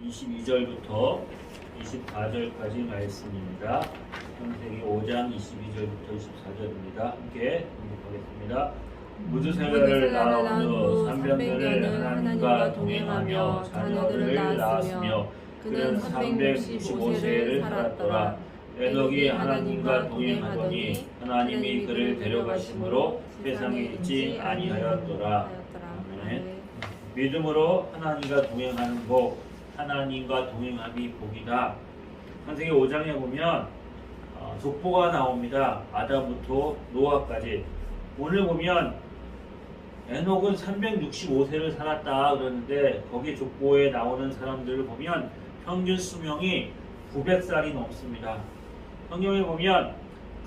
22절부터 24절까지 말씀입니다. 창세기 5장 22절부터 24절입니다. 함께 공부하겠습니다. 무드셀라를 낳은 후 300년을 하나님과 동행하며 자녀들을 낳았으며 그는 365세를 살았더라. 에녹이 하나님과 동행하더니 하나님이 그를 데려가심으로 세상에 있지 아니하였더라. 아멘. 믿음으로 하나님과 동행하는 복, 하나님과 동행함이 복이다. 창세기 5장에 보면 족보가 나옵니다. 아담부터 노아까지. 오늘 보면 에녹은 365세를 살았다 그러는데 거기 족보에 나오는 사람들을 보면 평균 수명이 900살이 넘습니다. 성경에 보면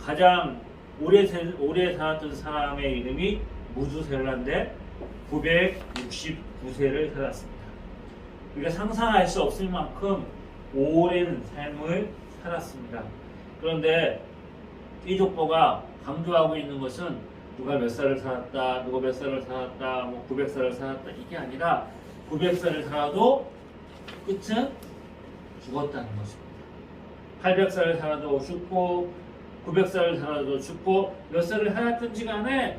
가장 오래 살았던 사람의 이름이 무두셀라인데 969세를 살았습니다. 우리가 상상할 수 없을 만큼 오랜 삶을 살았습니다. 그런데 이 족보가 강조하고 있는 것은 누가 몇 살을 살았다, 누가 몇 살을 살았다, 뭐 900살을 살았다 이게 아니라 900살을 살아도 끝은 죽었다는 것입니다. 800살을 살아도 죽고 900살을 살아도 죽고 몇 살을 살았든지 간에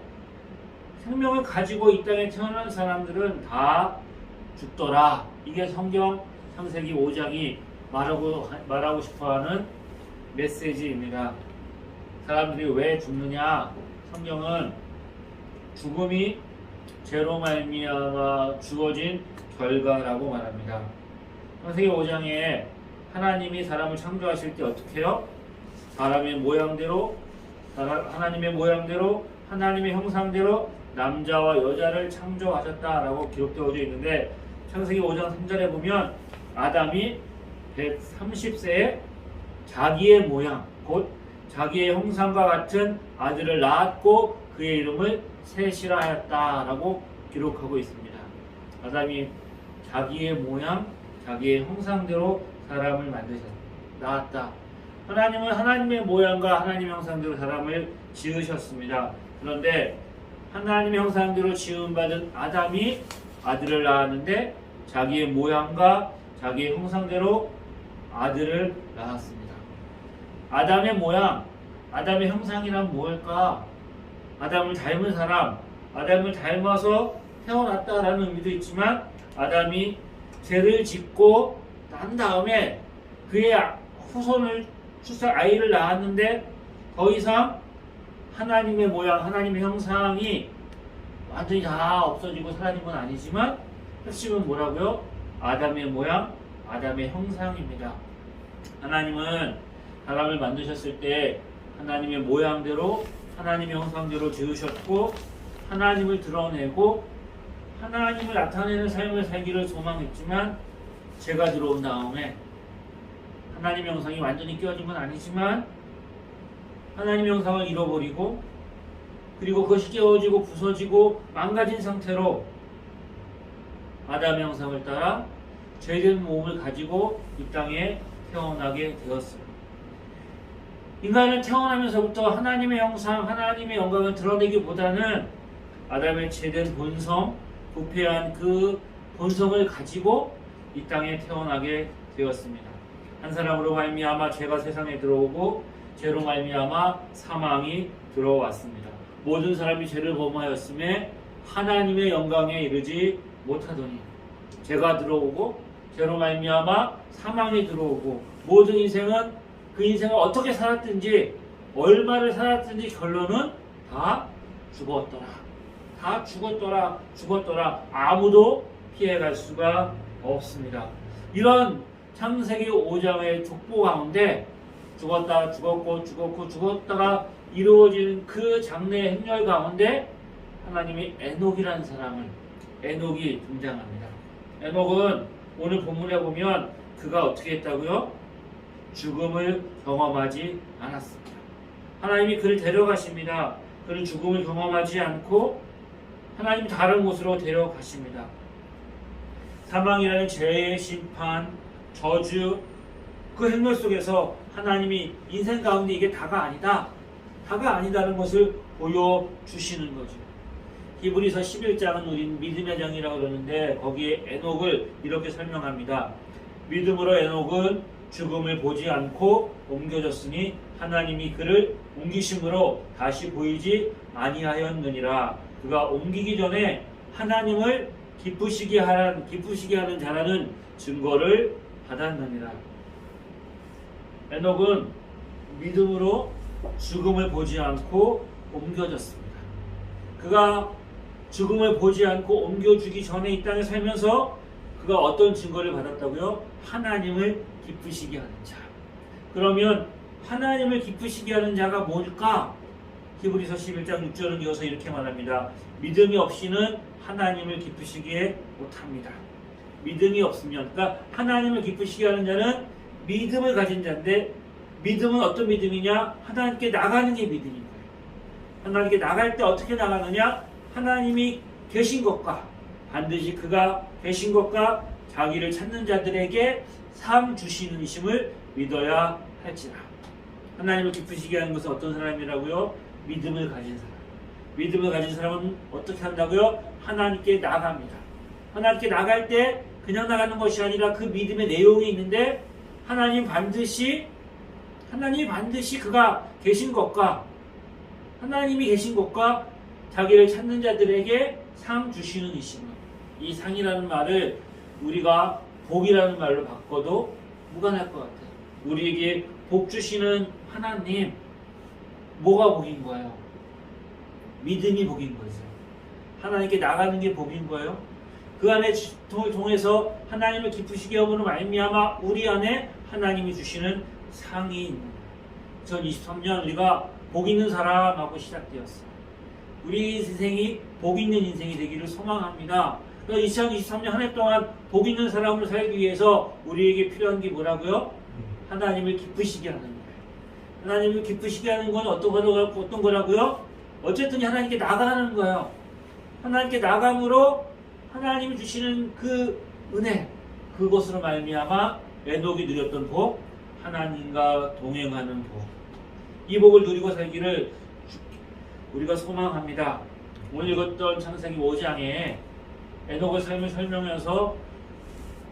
생명을 가지고 이 땅에 태어난 사람들은 다 죽더라. 이게 성경 창세기 5장이 말하고 싶어하는 메시지입니다. 사람들이 왜 죽느냐? 성경은 죽음이 죄로 말미암아 주어진 결과라고 말합니다. 창세기 5장에 하나님이 사람을 창조하실 때 어떻게 해요? 하나님의 모양대로 하나님의 형상대로 남자와 여자를 창조하셨다라고 기록되어져 있는데 창세기 5장 3절에 보면 아담이 130세에 자기의 모양 곧 자기의 형상과 같은 아들을 낳았고 그의 이름을 셋이라 하였다라고 기록하고 있습니다. 아담이 자기의 모양, 자기의 형상대로 사람을 낳았다. 하나님은 하나님의 모양과 하나님의 형상대로 사람을 지으셨습니다. 그런데 하나님의 형상대로 지음받은 아담이 아들을 낳았는데 자기의 모양과 자기의 형상대로 아들을 낳았습니다. 아담의 모양, 아담의 형상이란 뭘까? 아담을 닮은 사람, 아담을 닮아서 태어났다라는 의미도 있지만 아담이 죄를 짓고 난 다음에 그의 후손을 아이를 낳았는데 더 이상 하나님의 모양, 하나님의 형상이 완전히 다 없어지고 사라진 건 아니지만 핵심은 뭐라고요? 아담의 모양, 아담의 형상입니다. 하나님은 사람을 만드셨을 때 하나님의 모양대로 하나님의 형상대로 지으셨고 하나님을 드러내고 하나님을 나타내는 삶을 살기를 소망했지만 죄가 들어온 다음에 하나님의 형상이 완전히 깨어진 건 아니지만 하나님의 형상을 잃어버리고 그리고 그것이 깨어지고 부서지고 망가진 상태로 아담의 형상을 따라 죄된 몸을 가지고 이 땅에 태어나게 되었습니다. 인간은 태어나면서부터 하나님의 형상, 하나님의 영광을 드러내기보다는 아담의 죄된 본성, 부패한 그 본성을 가지고 이 땅에 태어나게 되었습니다. 한 사람으로 말미암아 죄가 세상에 들어오고 죄로 말미암아 사망이 들어왔습니다. 모든 사람이 죄를 범하였음에 하나님의 영광에 이르지 못하더니 죄가 들어오고 죄로 말미암아 사망이 들어오고 모든 인생은 그 인생을 어떻게 살았든지 얼마를 살았든지 결론은 다 죽었더라. 다 죽었더라. 아무도 피해갈 수가 없습니다. 이런 창세기 5장의 족보 가운데 죽었다가 이루어지는 그 장래의 행렬 가운데 하나님이 에녹이라는 에녹이 등장합니다. 에녹은 오늘 본문에 보면 그가 어떻게 했다고요? 죽음을 경험하지 않았습니다. 하나님이 그를 데려가십니다. 그는 죽음을 경험하지 않고 하나님이 다른 곳으로 데려가십니다. 사망이라는 죄의 심판, 저주, 그 행렬 속에서 하나님이 인생 가운데 이게 다가 아니다는 것을 보여주시는 거죠. 히브리서 11장은 우린 믿음의 장이라고 그러는데 거기에 에녹을 이렇게 설명합니다. 믿음으로 에녹은 죽음을 보지 않고 옮겨졌으니 하나님이 그를 옮기심으로 다시 보이지 아니하였느니라. 그가 옮기기 전에 하나님을 기쁘시게 하는 자라는 증거를 받았느니라. 에녹은 믿음으로 죽음을 보지 않고 옮겨졌습니다. 그가 죽음을 보지 않고 옮겨주기 전에 이 땅에 살면서 그가 어떤 증거를 받았다고요? 하나님을 기쁘시게 하는 자. 그러면 하나님을 기쁘시게 하는 자가 뭘까? 히브리서 11장 6절은 이어서 이렇게 말합니다. 믿음이 없이는 하나님을 기쁘시게 못합니다. 믿음이 없으면, 그러니까 하나님을 기쁘시게 하는 자는 믿음을 가진 자인데, 믿음은 어떤 믿음이냐? 하나님께 나가는 게 믿음인 거예요. 하나님께 나갈 때 어떻게 나가느냐? 하나님이 계신 것과, 반드시 그가 계신 것과 자기를 찾는 자들에게 상 주시는 이심을 믿어야 할지라. 하나님을 기쁘시게 하는 것은 어떤 사람이라고요? 믿음을 가진 사람. 믿음을 가진 사람은 어떻게 한다고요? 하나님께 나갑니다. 하나님께 나갈 때 그냥 나가는 것이 아니라 그 믿음의 내용이 있는데, 하나님이 반드시 그가 계신 것과, 하나님이 계신 것과 자기를 찾는 자들에게 상 주시는 이심을. 이 상이라는 말을 우리가 복이라는 말로 바꿔도 무관할 것 같아요. 우리에게 복 주시는 하나님, 뭐가 복인 거예요? 믿음이 복인 거죠. 하나님께 나가는 게 복인 거예요. 그 안에 통해서 하나님을 기쁘시게 함으로 말미암아 우리 안에 하나님이 주시는 상이 있는 거예요. 2023년 우리가 복 있는 사람하고 시작되었어요. 우리 인생이 복 있는 인생이 되기를 소망합니다. 2023년 한 해 동안 복 있는 사람으로 살기 위해서 우리에게 필요한 게 뭐라고요? 하나님을 기쁘시게 하는 거예요. 하나님을 기쁘시게 하는 건 어떤 거라고요? 어쨌든 하나님께 나가는 거예요. 하나님께 나감으로 하나님이 주시는 그 은혜, 그것으로 말미암아 에녹이 누렸던 복, 하나님과 동행하는 복, 이 복을 누리고 살기를 우리가 소망합니다. 오늘 읽었던 창세기 5장에 에녹의 삶을 설명하면서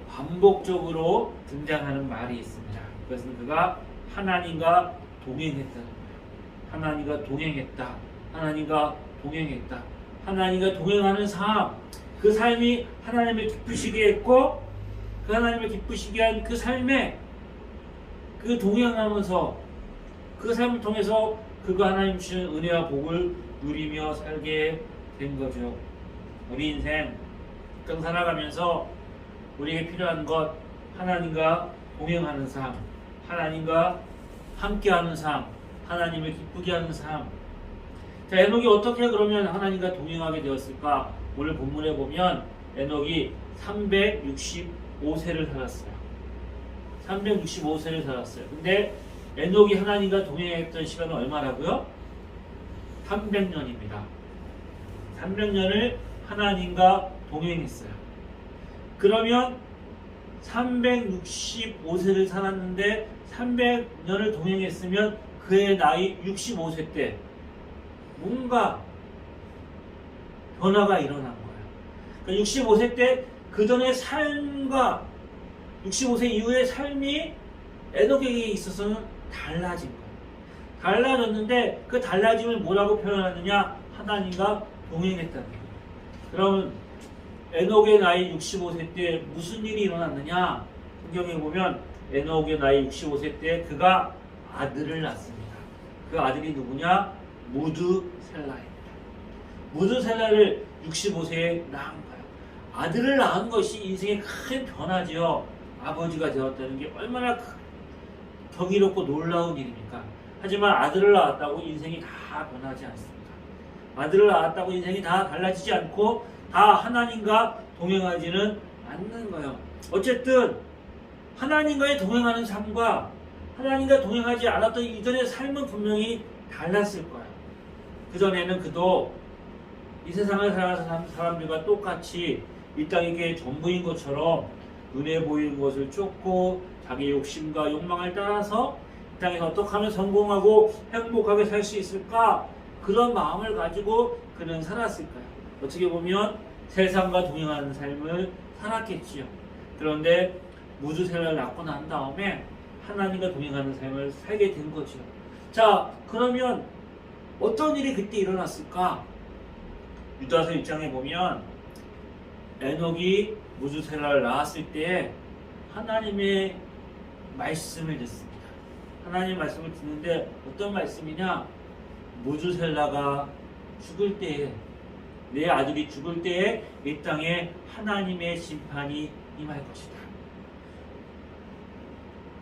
반복적으로 등장하는 말이 있습니다. 그것은 그가 하나님과 동행했다는 거예요. 하나님과 동행했다. 하나님과 동행했다. 하나님과 동행하는 삶, 그 삶이 하나님을 기쁘시게 했고, 그 하나님을 기쁘시게 한 그 삶에 그 동행하면서 그 삶을 통해서 그가 하나님 주시는 은혜와 복을 누리며 살게 된 거죠. 우리 인생 좀 살아가면서 우리에게 필요한 것, 하나님과 동행하는 삶, 하나님과 함께하는 삶, 하나님을 기쁘게 하는 삶. 자, 에녹이 어떻게 그러면 하나님과 동행하게 되었을까? 오늘 본문에 보면 에녹이 365세를 살았어요. 365세를 살았어요. 근데 에녹이 하나님과 동행했던 시간은 얼마라고요? 300년입니다. 300년을 하나님과 동행했어요. 그러면 365세를 살았는데 300년을 동행했으면 그의 나이 65세 때 뭔가 변화가 일어난 거예요. 그러니까 65세 때 그전의 삶과 65세 이후의 삶이 에녹에게 있어서는 달라진 거예요. 달라졌는데 그 달라짐을 뭐라고 표현하느냐? 하나님과 동행했다는 거예요. 그럼 에녹의 나이 65세 때 무슨 일이 일어났느냐? 성경에 보면 에녹의 나이 65세 때 그가 아들을 낳습니다. 그 아들이 누구냐? 무드셀라입니다. 무드셀라를 65세에 낳은 거예요. 아들을 낳은 것이 인생의 큰 변화지요. 아버지가 되었다는 게 얼마나 경이롭고 놀라운 일입니까? 하지만 아들을 낳았다고 인생이 다 변하지 않습니다. 아들을 낳았다고 인생이 다 달라지지 않고 다 하나님과 동행하지는 않는 거예요. 어쨌든 하나님과의 동행하는 삶과 하나님과 동행하지 않았던 이전의 삶은 분명히 달랐을 거예요. 그전에는 그도 이 세상을 살아가는 사람들과 똑같이 이 땅에게 전부인 것처럼 눈에 보이는 것을 쫓고 자기 욕심과 욕망을 따라서 이 땅에서 어떻게 하면 성공하고 행복하게 살 수 있을까? 그런 마음을 가지고 그는 살았을 거예요. 어떻게 보면 세상과 동행하는 삶을 살았겠지요. 그런데 무주세라를 낳고 난 다음에 하나님과 동행하는 삶을 살게 된 거죠. 자, 그러면 어떤 일이 그때 일어났을까? 유다서 1장에 보면 에녹이 무주세라를 낳았을 때 하나님의 말씀을 듣습니다. 하나님의 말씀을 듣는데 어떤 말씀이냐? 무주셀라가 죽을 때에, 내 아들이 죽을 때에 이 땅에 하나님의 심판이 임할 것이다.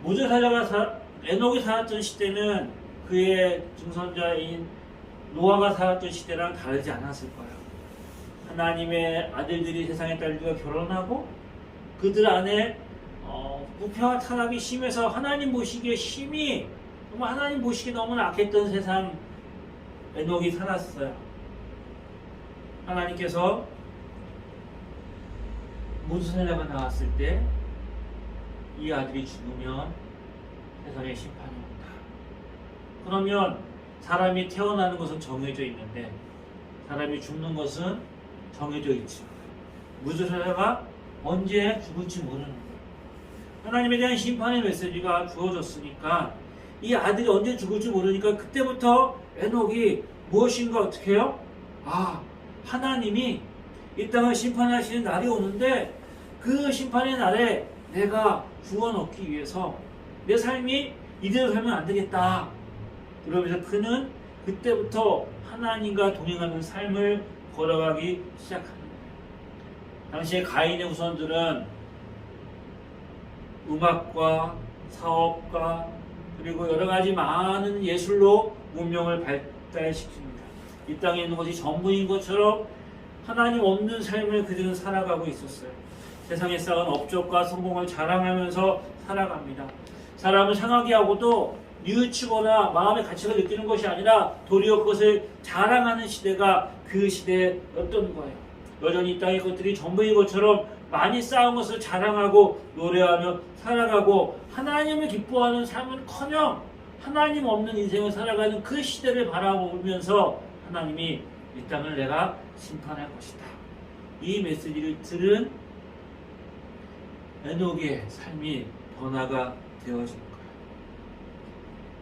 무주셀라가 에녹이 살았던 시대는 그의 증손자인 노아가 살았던 시대랑 다르지 않았을 거예요. 하나님의 아들들이 세상의 딸들과 결혼하고 그들 안에 부패와 타락이 심해서 하나님 보시기에 심히 정말 하나님 보시기에 너무나 악했던 세상 에녹이 살았어요. 하나님께서 무주셀라가 나왔을 때 이 아들이 죽으면 세상에 심판이 온다. 그러면 사람이 태어나는 것은 정해져 있는데 사람이 죽는 것은 정해져 있죠. 무주셀라가 언제 죽을지 모르는 거예요. 하나님에 대한 심판의 메시지가 주어졌으니까 이 아들이 언제 죽을지 모르니까 그때부터 에녹이 무엇인가 어떻게 해요? 하나님이 이 땅을 심판하시는 날이 오는데 그 심판의 날에 내가 구원 얻기 위해서 내 삶이 이대로 살면 안 되겠다. 그러면서 그는 그때부터 하나님과 동행하는 삶을 걸어가기 시작하는 거예요. 당시에 가인의 후손들은 음악과 사업과 그리고 여러 가지 많은 예술로 문명을 발달시킵니다. 이 땅에 있는 것이 전부인 것처럼 하나님 없는 삶을 그들은 살아가고 있었어요. 세상에 쌓은 업적과 성공을 자랑하면서 살아갑니다. 사람은 상하게 하고도 뉘우치거나 마음의 가치를 느끼는 것이 아니라 도리어 그것을 자랑하는 시대가 그 시대였던 거예요. 여전히 이 땅의 것들이 전부인 것처럼 많이 쌓은 것을 자랑하고 노래하며 살아가고 하나님을 기뻐하는 삶은커녕 하나님 없는 인생을 살아가는 그 시대를 바라보면서 하나님이 이 땅을 내가 심판할 것이다. 이 메시지를 들은 에녹의 삶이 변화가 되어진 거예요.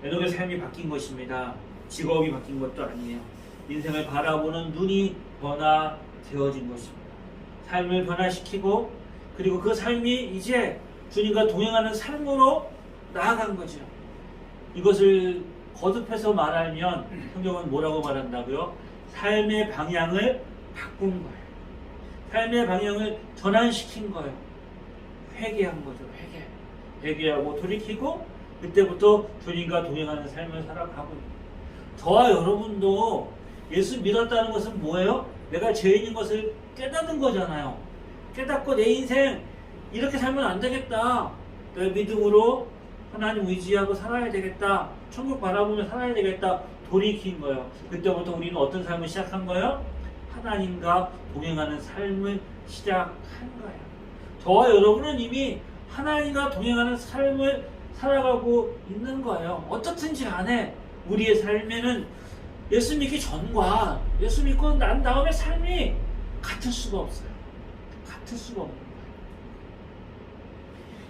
에녹의 삶이 바뀐 것입니다. 직업이 바뀐 것도 아니에요. 인생을 바라보는 눈이 변화되어진 것입니다. 삶을 변화시키고 그리고 그 삶이 이제 주님과 동행하는 삶으로 나아간 거죠. 이것을 거듭해서 말하면 성경은 뭐라고 말한다고요? 삶의 방향을 바꾼 거예요. 삶의 방향을 전환시킨 거예요. 회개한 거죠. 회개하고 돌이키고 그때부터 주님과 동행하는 삶을 살아가고 있는 거예요. 저와 여러분도 예수 믿었다는 것은 뭐예요? 내가 죄인인 것을 깨닫는 거잖아요. 깨닫고 내 인생 이렇게 살면 안 되겠다. 내 믿음으로 하나님 의지하고 살아야 되겠다. 천국 바라보며 살아야 되겠다. 돌이킨 거예요. 그때부터 우리는 어떤 삶을 시작한 거예요? 하나님과 동행하는 삶을 시작한 거예요. 저와 여러분은 이미 하나님과 동행하는 삶을 살아가고 있는 거예요. 어떻든지 간에 우리의 삶에는 예수 믿기 전과 예수 믿고 난 다음에 삶이 같을 수가 없어요. 같을 수가 없는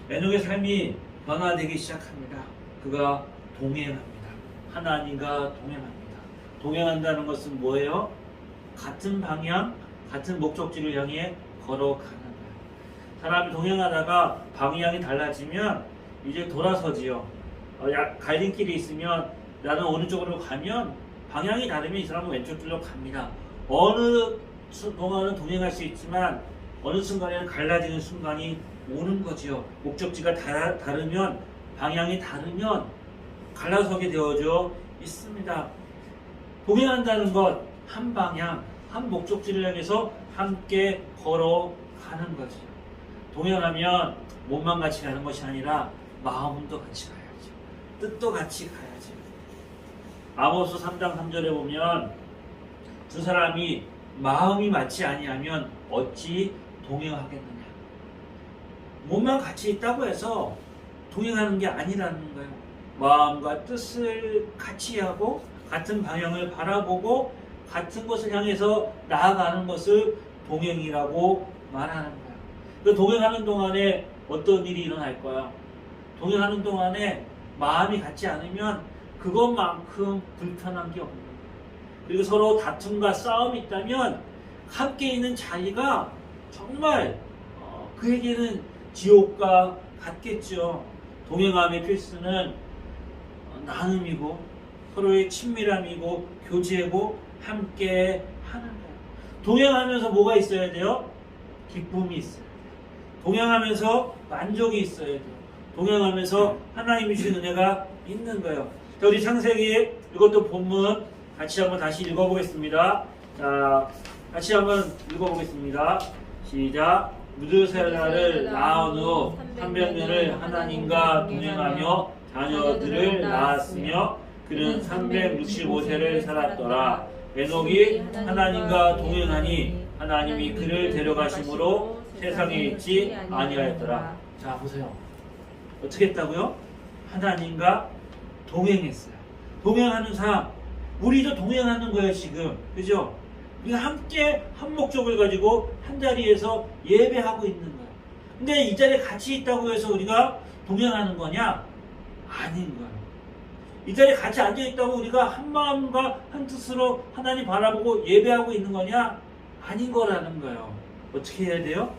거예요. 에녹의 삶이 변화되기 시작합니다. 그가 동행합니다. 하나님과 동행합니다. 동행한다는 것은 뭐예요? 같은 방향, 같은 목적지를 향해 걸어가는 거예요. 사람이 동행하다가 방향이 달라지면 이제 돌아서지요. 갈림길이 있으면 나는 오른쪽으로 가면 방향이 다르면 이 사람은 왼쪽 길로 갑니다. 어느 동안은 동행할 수 있지만 어느 순간에는 갈라지는 순간이 오는 거지요. 목적지가 다르면 방향이 다르면 갈라서게 되어져 있습니다. 동행한다는 것, 한 방향, 한 목적지를 향해서 함께 걸어가는 거죠. 동행하면 몸만 같이 가는 것이 아니라 마음도 같이 가야죠. 뜻도 같이 가야죠. 아모스 3장 3절에 보면 두 사람이 마음이 맞지 아니하면 어찌 동행하겠느냐. 몸만 같이 있다고 해서 동행하는 게 아니라는 거예요. 마음과 뜻을 같이 하고 같은 방향을 바라보고 같은 것을 향해서 나아가는 것을 동행이라고 말하는 거예요. 그 동행하는 동안에 어떤 일이 일어날 거야? 동행하는 동안에 마음이 같지 않으면 그것만큼 불편한 게 없는 거야. 그리고 서로 다툼과 싸움이 있다면 함께 있는 자리가 정말 그에게는 지옥과 같겠죠. 동행함의 필수는 나눔이고 서로의 친밀함이고 교제고 함께 하는 거예요. 동행하면서 뭐가 있어야 돼요? 기쁨이 있어야 돼요. 동행하면서 만족이 있어야 돼요. 동행하면서 하나님이 주신 은혜가 있는 거예요. 자, 우리 창세기 이것도 본문 같이 한번 다시 읽어보겠습니다. 자, 같이 한번 읽어보겠습니다. 시작. 무드셀라를 낳은 후 300년을 하나님과 동행하며 자녀들을 낳았으며 그는 365세를 살았더라. 에녹이 하나님과 동행하니 하나님이 그를 데려가심으로 세상에 있지 아니하였더라. 자, 보세요. 어떻게 했다고요? 하나님과 동행했어요. 동행하는 삶. 우리도 동행하는 거예요, 지금. 그죠? 우리가 함께 한 목적을 가지고 한 자리에서 예배하고 있는 거예요. 근데 이 자리에 같이 있다고 해서 우리가 동행하는 거냐? 아닌 거예요. 이 자리에 같이 앉아있다고 우리가 한 마음과 한 뜻으로 하나님 바라보고 예배하고 있는 거냐? 아닌 거라는 거예요. 어떻게 해야 돼요?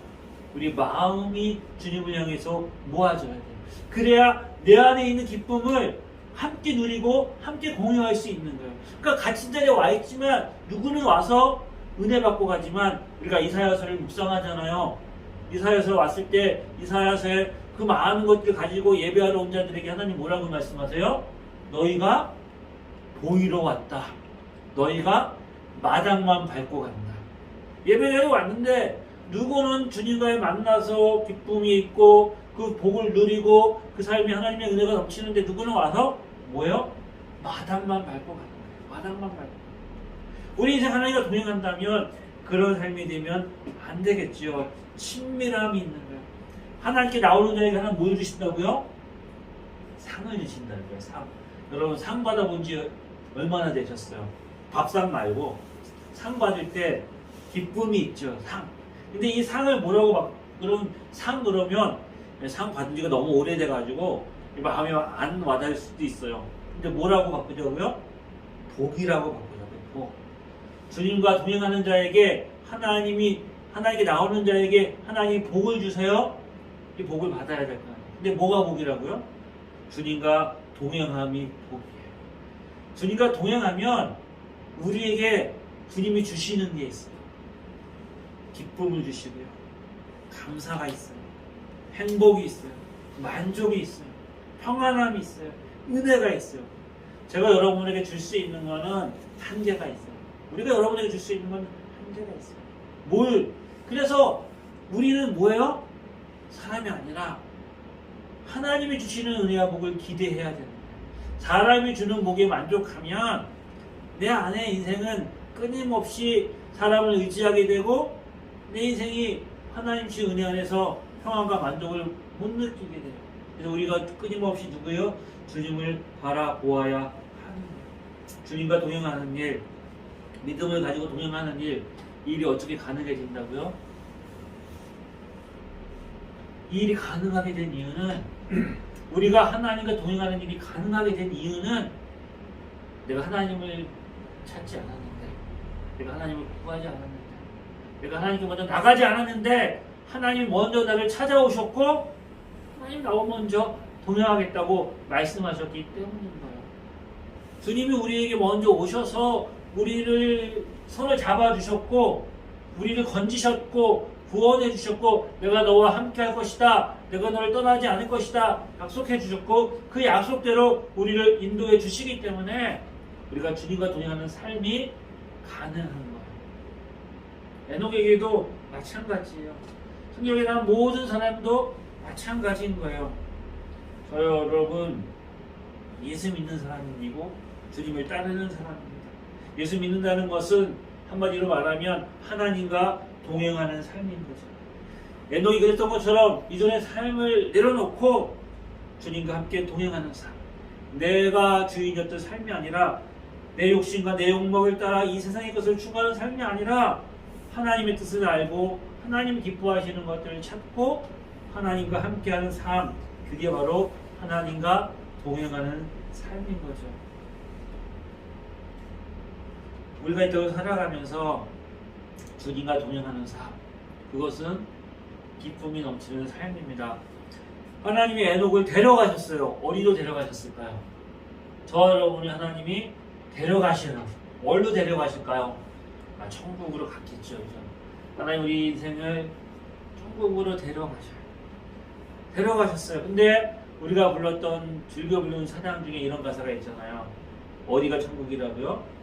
우리 마음이 주님을 향해서 모아져야 돼요. 그래야 내 안에 있는 기쁨을 함께 누리고 함께 공유할 수 있는 거예요. 그러니까 같은 자리에 와 있지만 누구는 와서 은혜 받고 가지만 우리가 이사야서를 묵상하잖아요. 이사야서 왔을 때 이사야서에 그 많은 것들을 가지고 예배하러 온 자들에게 하나님 뭐라고 말씀하세요? 너희가 보이러 왔다. 너희가 마당만 밟고 간다. 예배자리에 왔는데 누구는 주님과의 만나서 기쁨이 있고 그 복을 누리고 그 삶이 하나님의 은혜가 넘치는데 누구는 와서 뭐예요? 마당만 밟고 가는 거예요. 마당만 밟고. 우리 인생 하나님과 동행한다면 그런 삶이 되면 안 되겠죠. 친밀함이 있는 거예요. 하나님께 나오는 자에게 하나님 뭘 주신다고요? 상을 주신다는 거예요. 상. 여러분 상 받아본 지 얼마나 되셨어요? 밥상 말고 상 받을 때 기쁨이 있죠. 상. 근데 이 상을 뭐라고 그럼 상 그러면 상 받은 지가 너무 오래돼가지고 마음에 안 와닿을 수도 있어요. 근데 뭐라고 바꾸자고요? 복이라고 바꾸자고요. 복. 주님과 동행하는 자에게 하나님께 나오는 자에게 하나님이 복을 주세요. 이 복을 받아야 될 거예요. 근데 뭐가 복이라고요? 주님과 동행함이 복이에요. 주님과 동행하면 우리에게 주님이 주시는 게 있어요. 기쁨을 주시고요. 감사가 있어요. 행복이 있어요. 만족이 있어요. 평안함이 있어요. 은혜가 있어요. 제가 여러분에게 줄 수 있는 거는 한계가 있어요. 우리가 여러분에게 줄 수 있는 건 한계가 있어요. 그래서 우리는 뭐예요? 사람이 아니라 하나님이 주시는 은혜와 복을 기대해야 됩니다. 사람이 주는 복에 만족하면 내 안에 인생은 끊임없이 사람을 의지하게 되고 내 인생이 하나님 주신 은혜 안에서 평안과 만족을 못 느끼게 돼요. 그래서 우리가 끊임없이 누구요? 주님을 바라보아야 하는 거예요. 주님과 동행하는 일, 믿음을 가지고 동행하는 일, 이 일이 어떻게 가능해진다고요? 이 일이 가능하게 된 이유는 우리가 하나님과 동행하는 일이 가능하게 된 이유는 내가 하나님을 찾지 않았는데, 내가 하나님을 구하지 않았는데, 내가 하나님께 먼저 나가지 않았는데 하나님이 먼저 나를 찾아오셨고 하나님 나와 먼저 동행하겠다고 말씀하셨기 때문인 거예요. 주님이 우리에게 먼저 오셔서 우리를 손을 잡아주셨고 우리를 건지셨고 구원해 주셨고 내가 너와 함께 할 것이다. 내가 너를 떠나지 않을 것이다. 약속해 주셨고 그 약속대로 우리를 인도해 주시기 때문에 우리가 주님과 동행하는 삶이 가능한 거예요. 에녹에게도 마찬가지예요. 성경에 나온 모든 사람도 마찬가지인 거예요. 저 여러분 예수 믿는 사람이고 주님을 따르는 사람입니다. 예수 믿는다는 것은 한마디로 말하면 하나님과 동행하는 삶인 거죠. 에녹이 그랬던 것처럼 이전의 삶을 내려놓고 주님과 함께 동행하는 삶. 내가 주인이었던 삶이 아니라 내 욕심과 내 욕망을 따라 이 세상의 것을 추구하는 삶이 아니라 하나님의 뜻을 알고 하나님 기뻐하시는 것들을 찾고 하나님과 함께하는 삶, 그게 바로 하나님과 동행하는 삶인 거죠. 우리가 이 땅을 살아가면서 주님과 동행하는 삶, 그것은 기쁨이 넘치는 삶입니다. 하나님이 에녹을 데려가셨어요. 어디로 데려가셨을까요? 저와 여러분이 하나님이 데려가시는, 어디로 데려가실까요? 천국으로 갔겠죠. 그죠? 하나님 우리 인생을 천국으로 데려가셨어요. 근데 우리가 불렀던, 즐겨 부르는 찬양 중에 이런 가사가 있잖아요. 어디가 천국이라고요?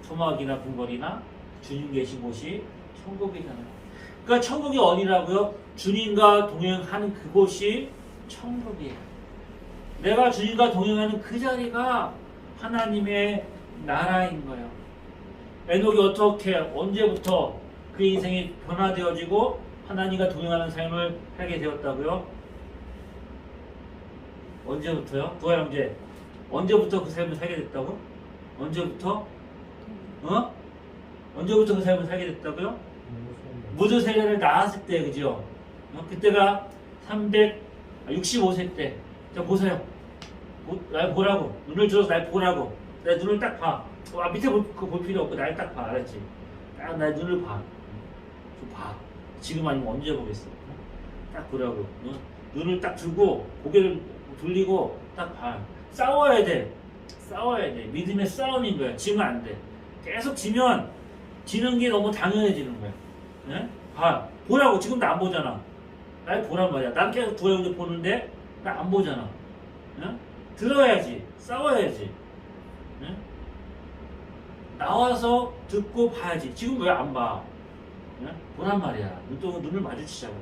토막이나 궁궐이나 주님 계신 곳이 천국이잖아요. 그러니까 천국이 어디라고요? 주님과 동행하는 그곳이 천국이에요. 내가 주님과 동행하는 그 자리가 하나님의 나라인 거예요. 에녹이 어떻게, 언제부터 그 인생이 변화되어지고 하나님과 동행하는 삶을 살게 되었다고요? 언제부터요? 부하 형제, 언제부터 그 삶을 살게 됐다고? 언제부터? 언제부터 그 삶을 살게 됐다고요? 무드셀라를 낳았을 때, 그죠? 그때가 365세 때. 자, 보세요. 날 보라고. 눈을 들어서 날 보라고. 내 눈을 딱 봐. 밑에 볼 필요 없고 날 딱 봐. 알았지? 딱 날 눈을 봐. 좀 봐. 지금 아니면 언제 보겠어? 딱 보라고. 눈을 딱 들고 고개를 돌리고 딱 봐. 싸워야 돼. 믿음의 싸움인 거야. 지면 안 돼. 계속 지면 지는 게 너무 당연해지는 거야. 네? 봐. 보라고. 지금 나 안 보잖아. 날 보란 말이야. 난 계속 두 형제 보는데 나 안 보잖아. 네? 들어야지. 싸워야지. 네? 나와서 듣고 봐야지. 지금 왜 안 봐? 네? 보란 말이야. 눈을 마주치자고.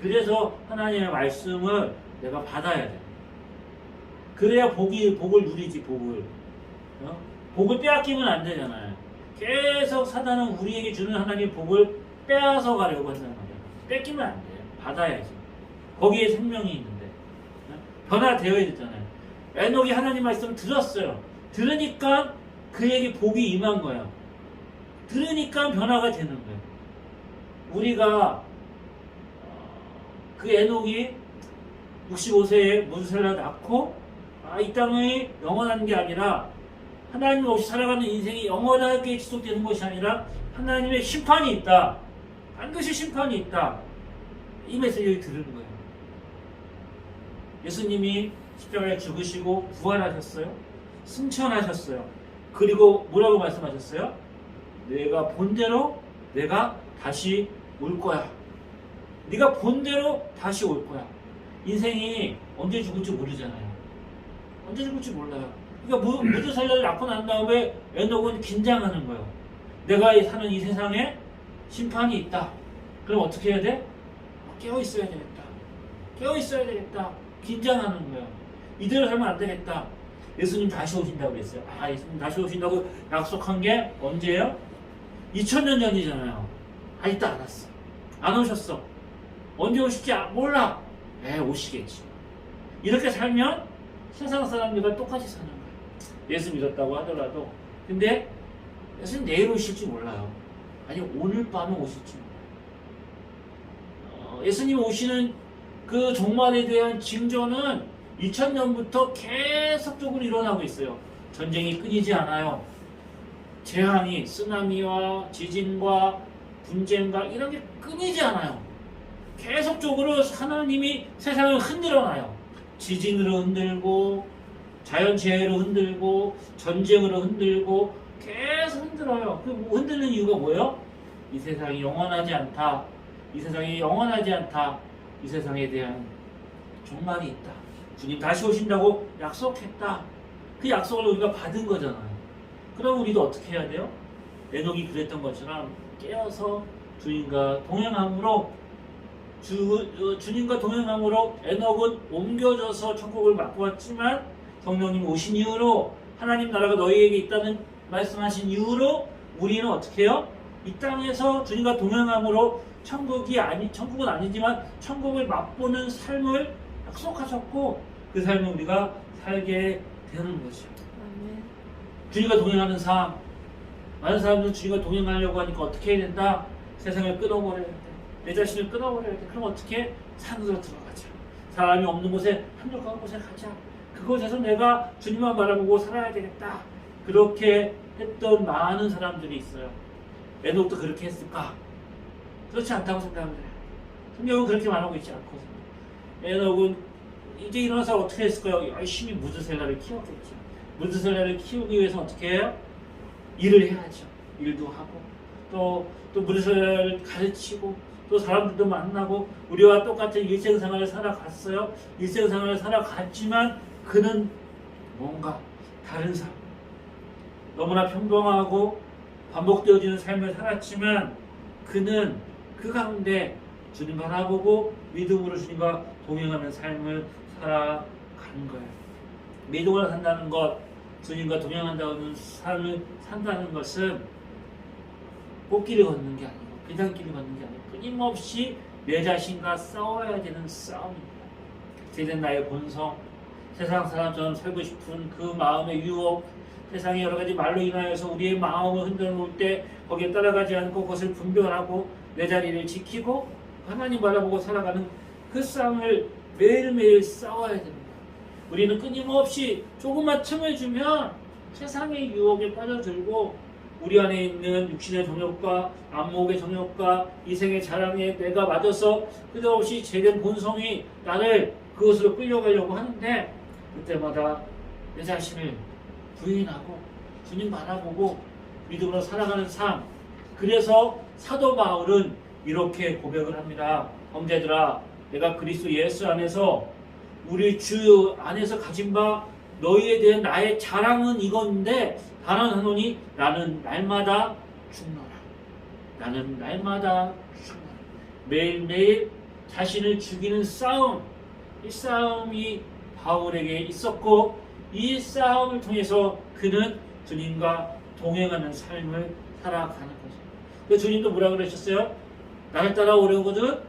그래서 하나님의 말씀을 내가 받아야 돼. 그래야 복을 누리지, 복을. 복을 빼앗기면 안 되잖아요. 계속 사단은 우리에게 주는 하나님의 복을 빼앗아 가려고 한단 말이야. 뺏기면 안 돼요. 받아야지. 거기에 생명이 있는데. 변화되어야 되잖아요. 에녹이 하나님 말씀 들었어요. 들으니까 그에게 복이 임한 거야. 들으니까 변화가 되는 거예요. 우리가 그 에녹이 65세에 무드셀라 낳고 이 땅이 영원한 게 아니라 하나님 없이 살아가는 인생이 영원하게 지속되는 것이 아니라 하나님의 심판이 있다. 반드시 심판이 있다. 이 메시지를 들은 거예요. 예수님이 십자가에 죽으시고 부활하셨어요. 승천하셨어요. 그리고 뭐라고 말씀하셨어요? 내가 본대로 내가 다시 올 거야. 네가 본대로 다시 올 거야. 인생이 언제 죽을지 모르잖아요. 언제 죽을지 몰라요. 그러니까 무드셀라를 낳고 난 다음에 에녹은 긴장하는 거예요. 내가 사는 이 세상에 심판이 있다. 그럼 어떻게 해야 돼? 깨어 있어야 되겠다. 깨어 있어야 되겠다. 긴장하는 거예요. 이대로 살면 안 되겠다. 예수님 다시 오신다고 그랬어요. 예수님 다시 오신다고 약속한 게 언제예요? 2000년 전이잖아요. 아직도 안 왔어. 안 오셨어. 언제 오실지 몰라. 오시겠지. 이렇게 살면 세상 사람들과 똑같이 사는 거예요. 예수 믿었다고 하더라도. 근데 예수님 내일 오실지 몰라요. 아니 오늘 밤에 오실지 몰라요. 예수님 오시는 그 종말에 대한 징조는 2000년부터 계속적으로 일어나고 있어요. 전쟁이 끊이지 않아요. 재앙이, 쓰나미와 지진과 분쟁과 이런 게 끊이지 않아요. 계속적으로 하나님이 세상을 흔들어놔요. 지진으로 흔들고 자연재해로 흔들고 전쟁으로 흔들고 계속 흔들어요. 그 흔들는 이유가 뭐예요? 이 세상이 영원하지 않다. 이 세상이 영원하지 않다. 이 세상에 대한 종말이 있다. 주님 다시 오신다고 약속했다. 그 약속을 우리가 받은 거잖아요. 그럼 우리도 어떻게 해야 돼요? 에녹이 그랬던 것처럼 깨어서 주님과 동행함으로 주님과 동행함으로 에녹은 옮겨져서 천국을 맛보았지만 성령님 오신 이후로 하나님 나라가 너희에게 있다는 말씀하신 이후로 우리는 어떻게 해요? 이 땅에서 주님과 동행함으로 천국은 아니지만 천국을 맛보는 삶을 약속하셨고 그 삶을 우리가 살게 되는 거죠. 주님과 동행하는 삶. 많은 사람들은 주님과 동행하려고 하니까 어떻게 해야 된다? 세상을 끊어버려야 돼. 내 자신을 끊어버려야 돼. 그럼 어떻게? 산으로 들어가자. 사람이 없는 곳에, 한적한 곳에 가자. 그곳에서 내가 주님만 바라보고 살아야 되겠다. 그렇게 했던 많은 사람들이 있어요. 에녹도 그렇게 했을까? 그렇지 않다고 생각을 해요. 성경은 그렇게 말하고 있지 않거든요. 에녹은 이제 일어나서 어떻게 했을까요? 열심히 무드셀라를 키웠겠죠. 무드셀라를 키우기 위해서 어떻게 해요? 일을 해야죠. 일도 하고 또 무드셀라를 가르치고 또 사람들도 만나고 우리와 똑같은 일생생활을 살아갔어요. 일생생활을 살아갔지만 그는 뭔가 다른 삶, 너무나 평범하고 반복되어지는 삶을 살았지만 그는 그 가운데 주님 바라보고 믿음으로 주님과 동행하는 삶을 살아가는 거예요. 믿음으로 산다는 것, 주님과 동행한다는 삶을 산다는 것은 꽃길을 걷는 게 아니고 비단길을 걷는 게 아니고 끊임없이 내 자신과 싸워야 되는 싸움입니다. 어떻게든 나의 본성, 세상 사람처럼 살고 싶은 그 마음의 유혹, 세상의 여러 가지 말로 인하여서 우리의 마음을 흔들어 놓을 때 거기에 따라가지 않고 그것을 분별하고 내 자리를 지키고 하나님 바라보고 살아가는 그 싸움을 매일매일 싸워야 됩니다. 우리는 끊임없이 조금만 틈을 주면 세상의 유혹에 빠져들고 우리 안에 있는 육신의 정욕과 안목의 정욕과 이생의 자랑에 내가 맞아서 끝없이 죄된 본성이 나를 그것으로 끌려가려고 하는데 그때마다 내 자신을 부인하고 주님 바라보고 믿음으로 살아가는 삶. 그래서 사도 바울은 이렇게 고백을 합니다. 형제들아, 내가 그리스도 예수 안에서 우리 주 안에서 가진 바 너희에 대한 나의 자랑은 이건데 단언하노니 나는 날마다 죽노라. 나는 날마다 죽노라. 매일매일 자신을 죽이는 싸움, 이 싸움이 바울에게 있었고 이 싸움을 통해서 그는 주님과 동행하는 삶을 살아가는 거죠. 그래서 주님도 뭐라 그러셨어요? 나를 따라오려거든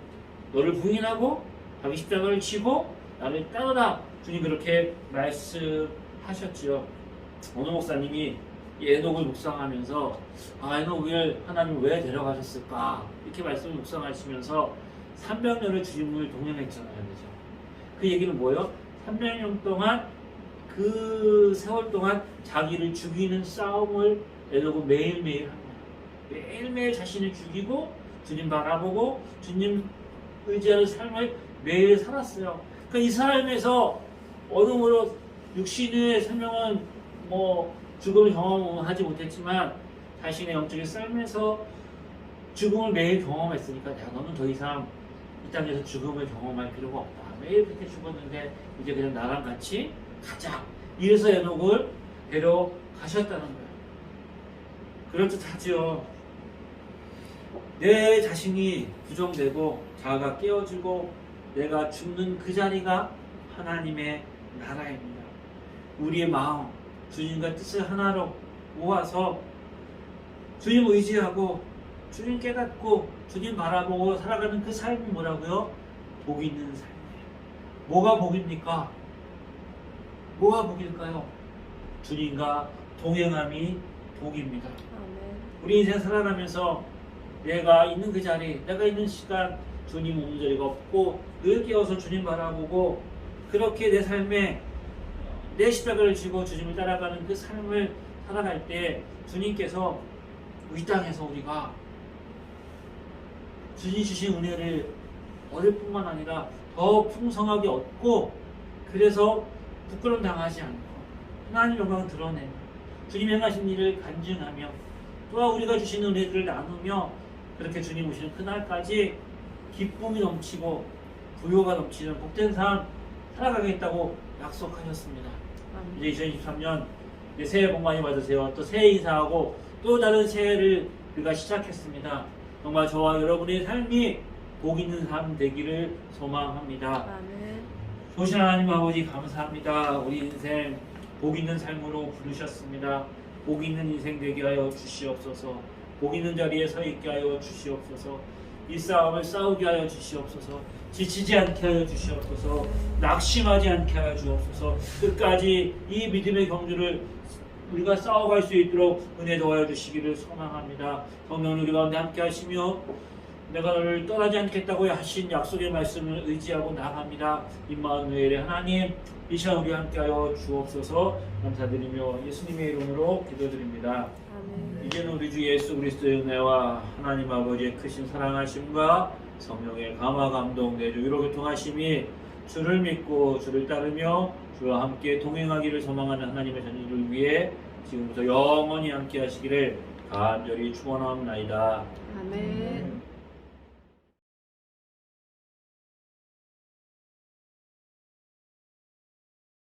너를 부인하고 자기 십자가를 지고 나를 따르라. 주님 그렇게 말씀하셨죠. 어느 목사님이 에녹을 묵상하면서 에녹을 하나님 왜 데려가셨을까 이렇게 말씀을 묵상하시면서 300년을 주님을 동행했잖아요. 그죠? 그 얘기는 뭐예요? 300년 동안 그 세월 동안 자기를 죽이는 싸움을 에녹은 매일매일 합니다. 매일매일 자신을 죽이고 주님 바라보고 주님 의지하는 삶을 매일 살았어요. 그러니까 이 삶에서 어둠으로 육신의 생명은 죽음을 경험하지 못했지만 자신의 영적인 삶에서 죽음을 매일 경험했으니까 너는 더 이상 이 땅에서 죽음을 경험할 필요가 없다. 매일 그렇게 죽었는데 이제 그냥 나랑 같이 가자. 이래서 에녹을 데려가셨다는 거예요. 그럴듯하죠. 내 자신이 부정되고 자아가 깨어지고 내가 죽는 그 자리가 하나님의 나라입니다. 우리의 마음, 주님과 뜻을 하나로 모아서 주님 의지하고 주님 깨닫고 주님 바라보고 살아가는 그 삶이 뭐라고요? 복 있는 삶이에요. 뭐가 복입니까? 뭐가 복일까요? 주님과 동행함이 복입니다. 우리 인생 살아가면서 내가 있는 그 자리, 내가 있는 시간 주님 오는 자리가 없고 늘 깨어서 주님 바라보고 그렇게 내 삶에 내 십자가를 지고 주님을 따라가는 그 삶을 살아갈 때 주님께서 이 땅에서 우리가 주님 주신 은혜를 얻을 뿐만 아니라 더 풍성하게 얻고 그래서 부끄러움 당하지 않고 하나님 영광을 드러내며 주님 행하신 일을 간증하며 또한 우리가 주신 은혜들을 나누며 그렇게 주님 오시는 그날까지 기쁨이 넘치고 부요가 넘치는 복된 삶 살아가겠다고 약속하셨습니다. 이제 2023년 새해 복 많이 받으세요. 또 새해 인사하고 또 다른 새해를 우리가 시작했습니다. 정말 저와 여러분의 삶이 복 있는 삶 되기를 소망합니다. 좋으신 하나님 아버지 감사합니다. 우리 인생 복 있는 삶으로 부르셨습니다. 복 있는 인생 되게 하여 주시옵소서. 복 있는 자리에 서 있게 하여 주시옵소서. 이 싸움을 싸우게 하여 주시옵소서. 지치지 않게 하여 주시옵소서. 낙심하지 않게 하여 주옵소서. 끝까지 이 믿음의 경주를 우리가 싸워갈 수 있도록 은혜 도와여 주시기를 소망합니다. 성령 우리 가운데 함께 하시며 내가 너를 떠나지 않겠다고 하신 약속의 말씀을 의지하고 나갑니다. 임마누엘의 하나님, 이 시간 우리 함께하여 주옵소서. 감사드리며 예수님의 이름으로 기도드립니다. 아멘. 이제는 우리 주 예수 그리스도의 은혜와 하나님 아버지의 크신 사랑하심과 성령의 감화 감동 내주 위로 교통하심이 주를 믿고 주를 따르며 주와 함께 동행하기를 소망하는 하나님의 자녀들을 위해 지금부터 영원히 함께 하시기를 간절히 축원하옵나이다. 아멘.